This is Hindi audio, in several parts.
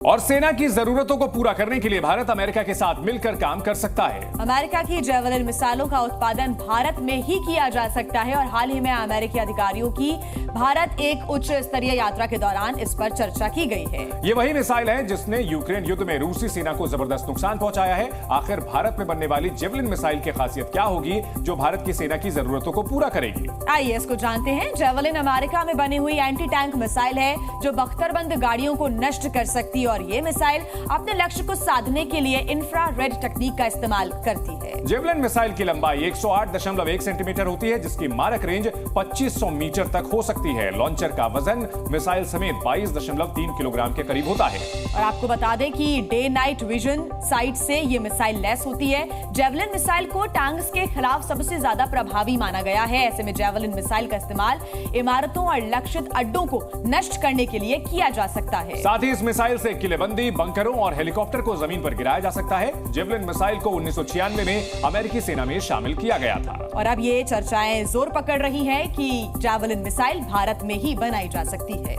और सेना की जरूरतों को पूरा करने के लिए भारत अमेरिका के साथ मिलकर काम कर सकता है। अमेरिका की जेवलिन मिसाइलों का उत्पादन भारत में ही किया जा सकता है और हाल ही में अमेरिकी अधिकारियों की भारत एक उच्च स्तरीय यात्रा के दौरान इस पर चर्चा की गई है। ये वही मिसाइल है जिसने यूक्रेन युद्ध में रूसी सेना को जबरदस्त नुकसान पहुंचाया है। आखिर भारत में बनने वाली जेवलिन मिसाइल की खासियत क्या होगी जो भारत की सेना की जरूरतों को पूरा करेगी? आइए इसको जानते हैं। जेवलिन अमेरिका में बनी हुई एंटी टैंक मिसाइल है जो बख्तरबंद गाड़ियों को नष्ट कर सकती है और ये मिसाइल अपने लक्ष्य को साधने के लिए इंफ्रारेड तकनीक का इस्तेमाल करती है। जेवलिन मिसाइल की लंबाई 108.1 सेंटीमीटर होती है जिसकी मारक रेंज 2500 मीटर तक हो सकती है। लॉन्चर का वजन मिसाइल समेत 22.3 किलोग्राम के करीब होता है। और आपको बता दें कि डे नाइट विजन साइट से ये मिसाइल लैस होती है। जेवलिन मिसाइल को टैंक्स के खिलाफ सबसे ज्यादा प्रभावी माना गया है। ऐसे में जेवलिन मिसाइल का इस्तेमाल इमारतों और लक्षित अड्डों को नष्ट करने के लिए किया जा सकता है। साथ ही इस मिसाइल से किलेबंदी, बंकरों और हेलीकॉप्टर को जमीन पर गिराया जा सकता है। जेवलिन मिसाइल को 1996 में अमेरिकी सेना में शामिल किया गया था। और अब ये चर्चाएं जोर पकड़ रही हैं कि जेवलिन मिसाइल भारत में ही बनाई जा सकती है।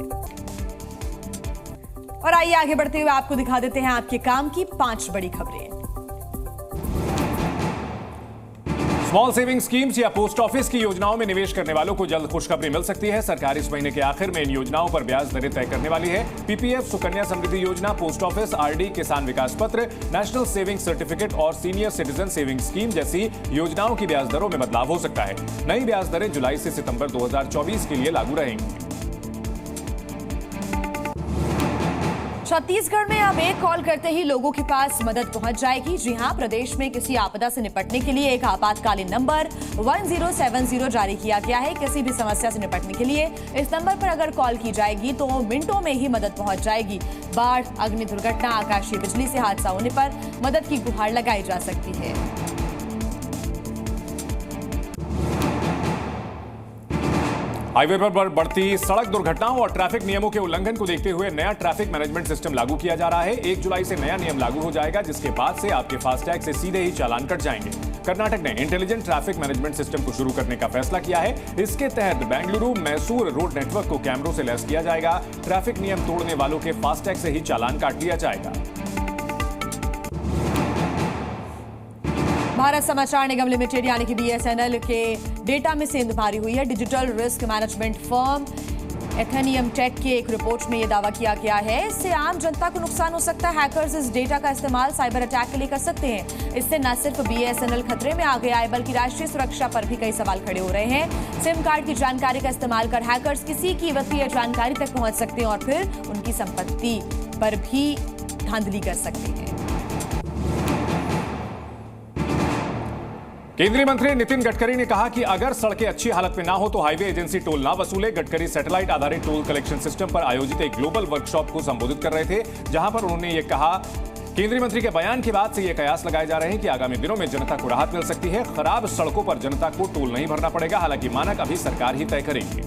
और आइए आगे बढ़ते हुए आपको दिखा देते हैं आपके काम की 5 बड़ी खबरें। स्मॉल सेविंग स्कीम्स या पोस्ट ऑफिस की योजनाओं में निवेश करने वालों को जल्द खुशखबरी मिल सकती है। सरकार इस महीने के आखिर में इन योजनाओं पर ब्याज दरें तय करने वाली है। पीपीएफ, सुकन्या समृद्धि योजना, पोस्ट ऑफिस, आरडी, किसान विकास पत्र, नेशनल सेविंग सर्टिफिकेट और सीनियर सिटीजन सेविंग स्कीम जैसी योजनाओं की ब्याज दरों में बदलाव हो सकता है। नई ब्याज दरें जुलाई से सितंबर 2024 के लिए लागू रहेंगी। छत्तीसगढ़ में अब एक कॉल करते ही लोगों के पास मदद पहुंच जाएगी। जी हां, प्रदेश में किसी आपदा से निपटने के लिए एक आपातकालीन नंबर 1070 जारी किया गया है। किसी भी समस्या से निपटने के लिए इस नंबर पर अगर कॉल की जाएगी तो मिनटों में ही मदद पहुंच जाएगी। बाढ़, अग्नि दुर्घटना, आकाशीय बिजली से हादसा होने पर मदद की गुहार लगाई जा सकती है। हाईवे पर बढ़ती सड़क दुर्घटनाओं और ट्रैफिक नियमों के उल्लंघन को देखते हुए नया ट्रैफिक मैनेजमेंट सिस्टम लागू किया जा रहा है। 1 जुलाई से नया नियम लागू हो जाएगा जिसके बाद से आपके फास्टैग से सीधे ही चालान कट जाएंगे। कर्नाटक ने इंटेलिजेंट ट्रैफिक मैनेजमेंट सिस्टम को शुरू करने का फैसला किया है। इसके तहत बेंगलुरु मैसूर रोड नेटवर्क को कैमरों से लैस किया जाएगा। ट्रैफिक नियम तोड़ने वालों के फास्टैग से ही चालान काट लिया जाएगा। भारत समाचार निगम लिमिटेड यानी कि बीएसएनएल के डेटा में सेंधमारी हुई है। Digital risk management firm Athenian Tech के एक रिपोर्ट में यह दावा किया गया है इससे आम जनता को नुकसान हो सकता है। हैकर्स इस डेटा का इस्तेमाल साइबर अटैक के लिए कर सकते हैं। इससे न सिर्फ बीएसएनएल खतरे में आ गया है बल्कि राष्ट्रीय सुरक्षा पर भी कई सवाल खड़े हो रहे हैं। सिम कार्ड की जानकारी का इस्तेमाल कर हैकर्स किसी की वित्तीय जानकारी तक पहुंच सकते हैं और फिर उनकी संपत्ति पर भी धांधली कर सकते हैं। केंद्रीय मंत्री नितिन गडकरी ने कहा कि अगर सड़कें अच्छी हालत में ना हो तो हाईवे एजेंसी टोल ना वसूले। गडकरी सैटेलाइट आधारित टोल कलेक्शन सिस्टम पर आयोजित एक ग्लोबल वर्कशॉप को संबोधित कर रहे थे जहां पर उन्होंने ये कहा। केंद्रीय मंत्री के बयान के बाद से ये कयास लगाए जा रहे हैं कि आगामी दिनों में जनता को राहत मिल सकती है। खराब सड़कों पर जनता को टोल नहीं भरना पड़ेगा। हालांकि मानक अभी सरकार ही तय करेगी।